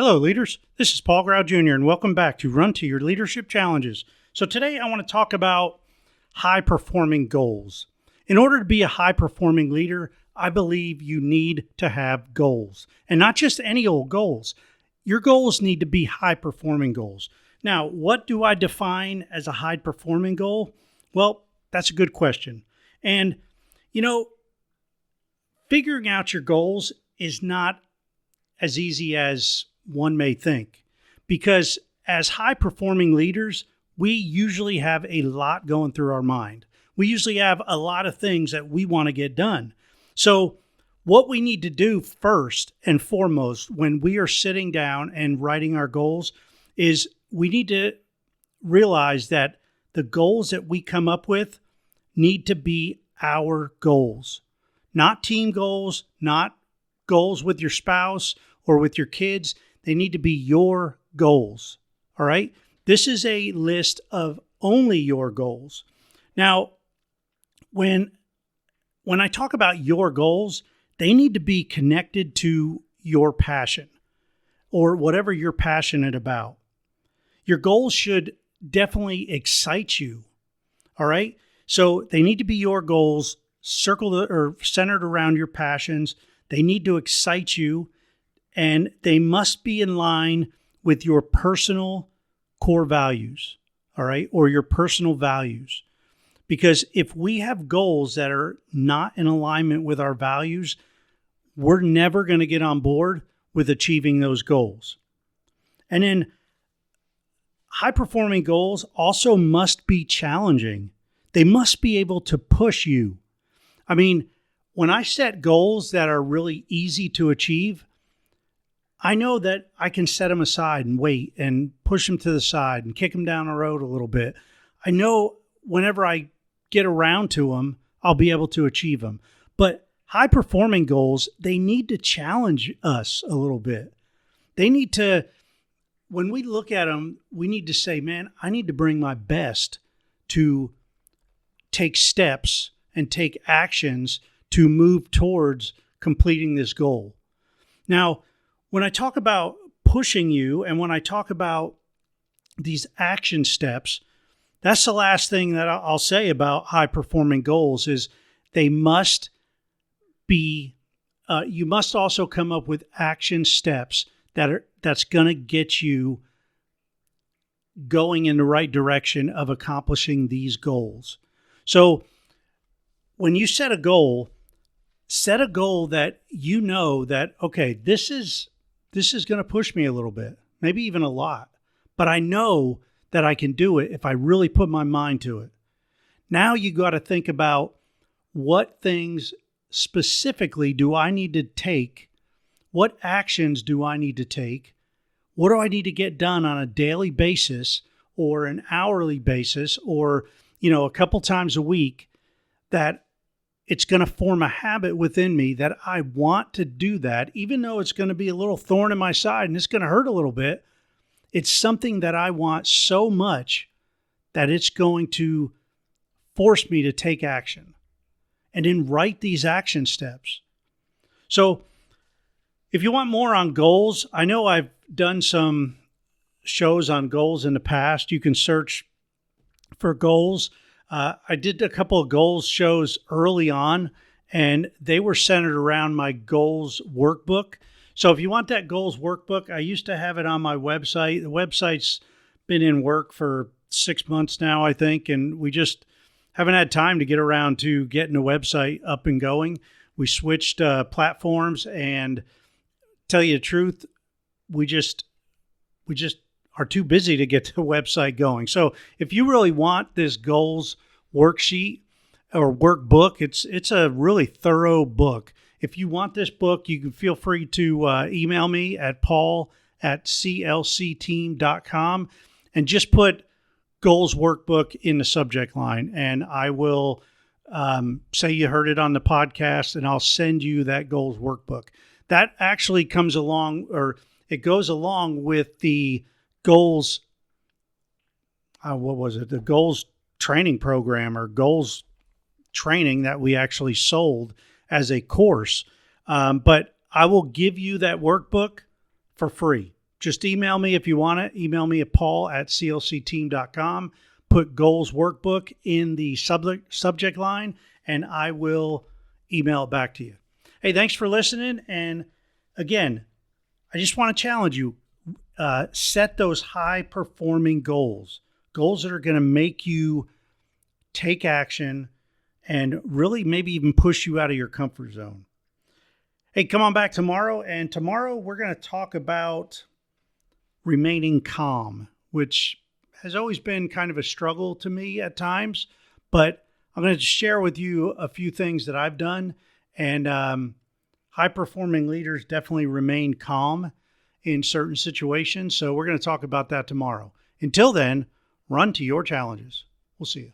Hello, leaders. This is Paul Grau Jr., and welcome back to Run to Your Leadership Challenges. So today I want to talk about high-performing goals. In order to be a high-performing leader, I believe you need to have goals, and not just any old goals. Your goals need to be high-performing goals. Now, what do I define as a high-performing goal? Well, that's a good question. And, figuring out your goals is not as easy as one may think, because as high-performing leaders, we usually have a lot going through our mind. We usually have a lot of things that we want to get done. So what we need to do first and foremost when we are sitting down and writing our goals is we need to realize that the goals that we come up with need to be our goals, not team goals, not goals with your spouse or with your kids. They need to be your goals. All right. This is a list of only your goals. Now, when I talk about your goals, they need to be connected to your passion or whatever you're passionate about. Your goals should definitely excite you. All right. So they need to be your goals, centered around your passions. They need to excite you, and they must be in line with your personal core values, all right, or your personal values. Because if we have goals that are not in alignment with our values, we're never going to get on board with achieving those goals. And then high-performing goals also must be challenging. They must be able to push you. I mean, when I set goals that are really easy to achieve, I know that I can set them aside and wait and push them to the side and kick them down the road a little bit. I know whenever I get around to them, I'll be able to achieve them. But high-performing goals, they need to challenge us a little bit. They need to, when we look at them, we need to say, man, I need to bring my best to take steps and take actions to move towards completing this goal. Now, when I talk about pushing you and when I talk about these action steps, that's the last thing that I'll say about high-performing goals is they must be, you must also come up with action steps that's going to get you going in the right direction of accomplishing these goals. So when you set a goal that you know that, okay, this is going to push me a little bit, maybe even a lot, but I know that I can do it if I really put my mind to it. Now you got to think about what things specifically do I need to take? What actions do I need to take? What do I need to get done on a daily basis or an hourly basis or, a couple times a week that it's going to form a habit within me that I want to do that, even though it's going to be a little thorn in my side and it's going to hurt a little bit. It's something that I want so much that it's going to force me to take action and then write these action steps. So if you want more on goals, I know I've done some shows on goals in the past. You can search for goals. I did a couple of goals shows early on, and they were centered around my goals workbook. So if you want that goals workbook, I used to have it on my website. The website's been in work for 6 months now, I think, and we just haven't had time to get around to getting the website up and going. We switched platforms, and tell you the truth, we just are too busy to get the website going. So if you really want this goals worksheet or workbook, it's a really thorough book. If you want this book, you can feel free to email me at paul@clcteam.com and just put goals workbook in the subject line. And I will say you heard it on the podcast, and I'll send you that goals workbook. That actually comes along, or it goes along with the goals, the goals training program or goals training that we actually sold as a course. But I will give you that workbook for free. just email me if you want it. Email me at paul@clcteam.com. Put goals workbook in the subject line, and I will email it back to you. Hey, thanks for listening. And again, I just want to challenge you. Set those high-performing goals that are going to make you take action and really maybe even push you out of your comfort zone. Hey, come on back tomorrow. And tomorrow we're going to talk about remaining calm, which has always been kind of a struggle to me at times. But I'm going to share with you a few things that I've done. And high-performing leaders definitely remain calm in certain situations. So we're going to talk about that tomorrow. Until then, run to your challenges. We'll see you.